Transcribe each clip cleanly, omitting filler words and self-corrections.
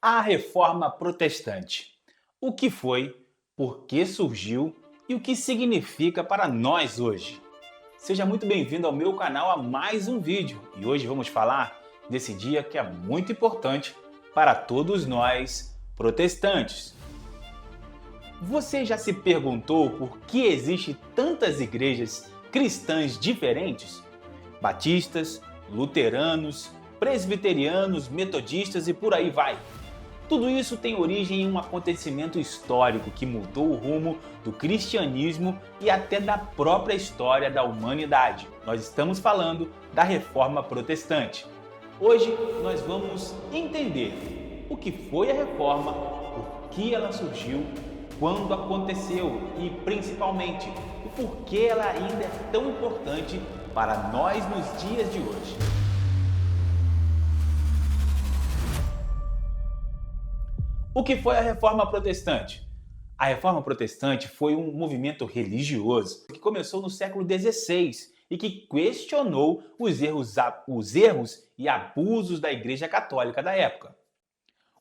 A Reforma Protestante. O que foi, por que surgiu e o que significa para nós hoje? Seja muito bem-vindo ao meu canal a mais um vídeo e hoje vamos falar desse dia que é muito importante para todos nós protestantes. Você já se perguntou por que existem tantas igrejas cristãs diferentes? Batistas, luteranos, presbiterianos, metodistas e por aí vai. Tudo isso tem origem em um acontecimento histórico que mudou o rumo do cristianismo e até da própria história da humanidade. Nós estamos falando da Reforma Protestante. Hoje nós vamos entender o que foi a Reforma, por que ela surgiu, quando aconteceu e principalmente o porquê ela ainda é tão importante para nós nos dias de hoje. O que foi a Reforma Protestante? A Reforma Protestante foi um movimento religioso que começou no século XVI e que questionou os erros e abusos da Igreja Católica da época.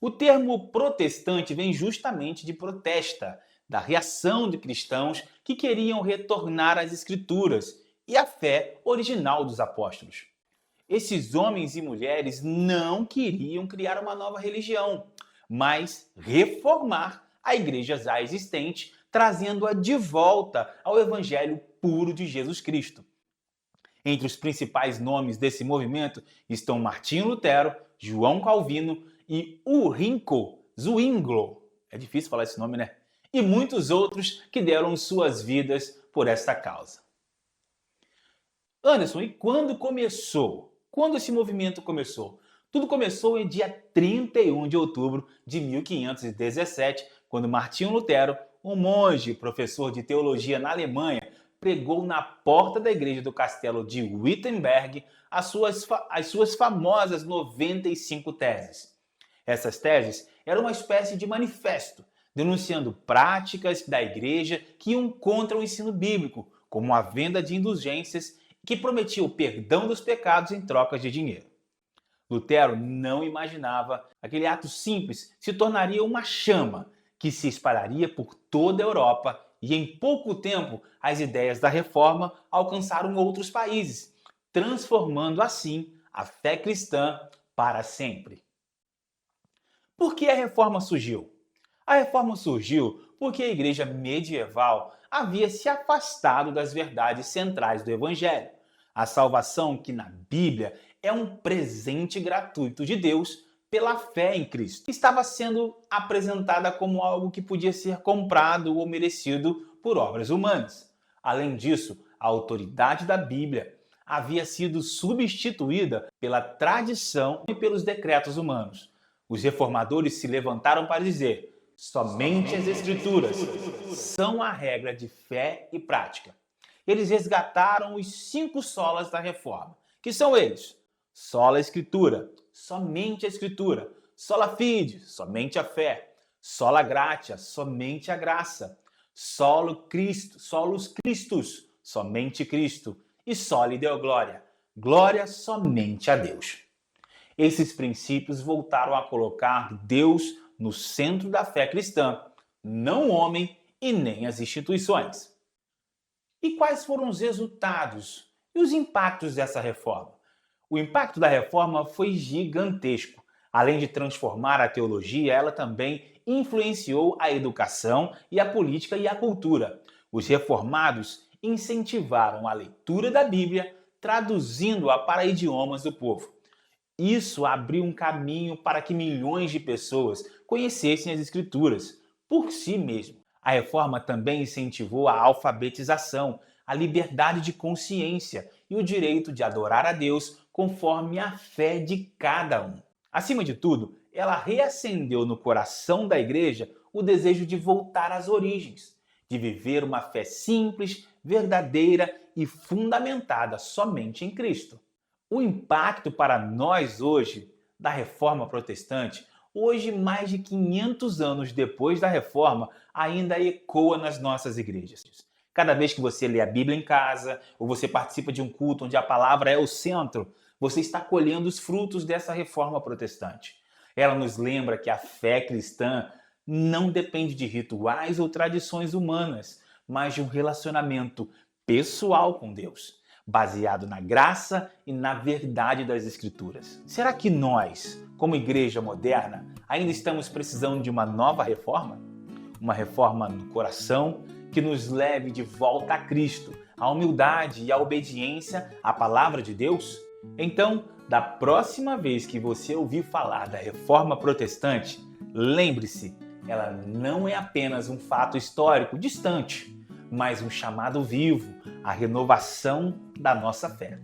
O termo protestante vem justamente de protesta, da reação de cristãos que queriam retornar às Escrituras e à fé original dos apóstolos. Esses homens e mulheres não queriam criar uma nova religião, mas reformar a igreja já existente, trazendo-a de volta ao evangelho puro de Jesus Cristo. Entre os principais nomes desse movimento estão Martinho Lutero, João Calvino e Ulrico Zwingli. É difícil falar esse nome, né? E muitos outros que deram suas vidas por esta causa. Anderson, e quando começou? Quando esse movimento começou? Tudo começou em dia 31 de outubro de 1517, quando Martinho Lutero, um monge professor de teologia na Alemanha, pregou na porta da igreja do castelo de Wittenberg as suas famosas 95 teses. Essas teses eram uma espécie de manifesto, denunciando práticas da igreja que iam contra o ensino bíblico, como a venda de indulgências que prometia o perdão dos pecados em troca de dinheiro. Lutero não imaginava que aquele ato simples se tornaria uma chama que se espalharia por toda a Europa e em pouco tempo as ideias da reforma alcançaram outros países, transformando assim a fé cristã para sempre. Por que a reforma surgiu? A reforma surgiu porque a igreja medieval havia se afastado das verdades centrais do evangelho. A salvação, que na Bíblia é um presente gratuito de Deus pela fé em Cristo, estava sendo apresentada como algo que podia ser comprado ou merecido por obras humanas. Além disso, a autoridade da Bíblia havia sido substituída pela tradição e pelos decretos humanos. Os reformadores se levantaram para dizer: somente as Escrituras são a regra de fé e prática. Eles resgataram os 5 solas da reforma, que são eles: sola Escritura, somente a Escritura; sola fide, somente a fé; sola gratia, somente a graça; solus Christus, somente Cristo; e soli Deo gloria, glória somente a Deus. Esses princípios voltaram a colocar Deus no centro da fé cristã, não o homem e nem as instituições. E quais foram os resultados e os impactos dessa reforma? O impacto da reforma foi gigantesco. Além de transformar a teologia, ela também influenciou a educação e a política e a cultura. Os reformados incentivaram a leitura da Bíblia, traduzindo-a para idiomas do povo. Isso abriu um caminho para que milhões de pessoas conhecessem as Escrituras por si mesmo. A reforma também incentivou a alfabetização, a liberdade de consciência e o direito de adorar a Deus conforme a fé de cada um. Acima de tudo, ela reacendeu no coração da igreja o desejo de voltar às origens, de viver uma fé simples, verdadeira e fundamentada somente em Cristo. O impacto para nós hoje da Reforma Protestante, hoje mais de 500 anos depois da Reforma, ainda ecoa nas nossas igrejas. Cada vez que você lê a Bíblia em casa, ou você participa de um culto onde a palavra é o centro, você está colhendo os frutos dessa Reforma Protestante. Ela nos lembra que a fé cristã não depende de rituais ou tradições humanas, mas de um relacionamento pessoal com Deus, baseado na graça e na verdade das Escrituras. Será que nós, como igreja moderna, ainda estamos precisando de uma nova reforma? Uma reforma no coração que nos leve de volta a Cristo, à humildade e à obediência à palavra de Deus? Então, da próxima vez que você ouvir falar da reforma protestante, lembre-se, ela não é apenas um fato histórico distante, mas um chamado vivo à renovação da nossa fé.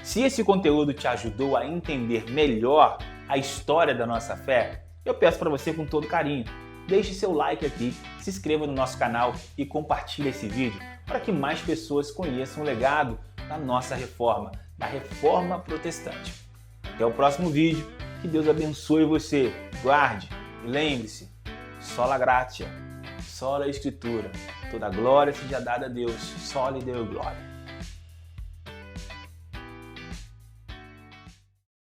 Se esse conteúdo te ajudou a entender melhor a história da nossa fé, eu peço para você com todo carinho, deixe seu like aqui, se inscreva no nosso canal e compartilhe esse vídeo para que mais pessoas conheçam o legado da nossa reforma, da reforma protestante. Até o próximo vídeo, que Deus abençoe você, guarde e lembre-se, sola gratia, sola escritura, toda glória seja dada a Deus, só lhe deu glória.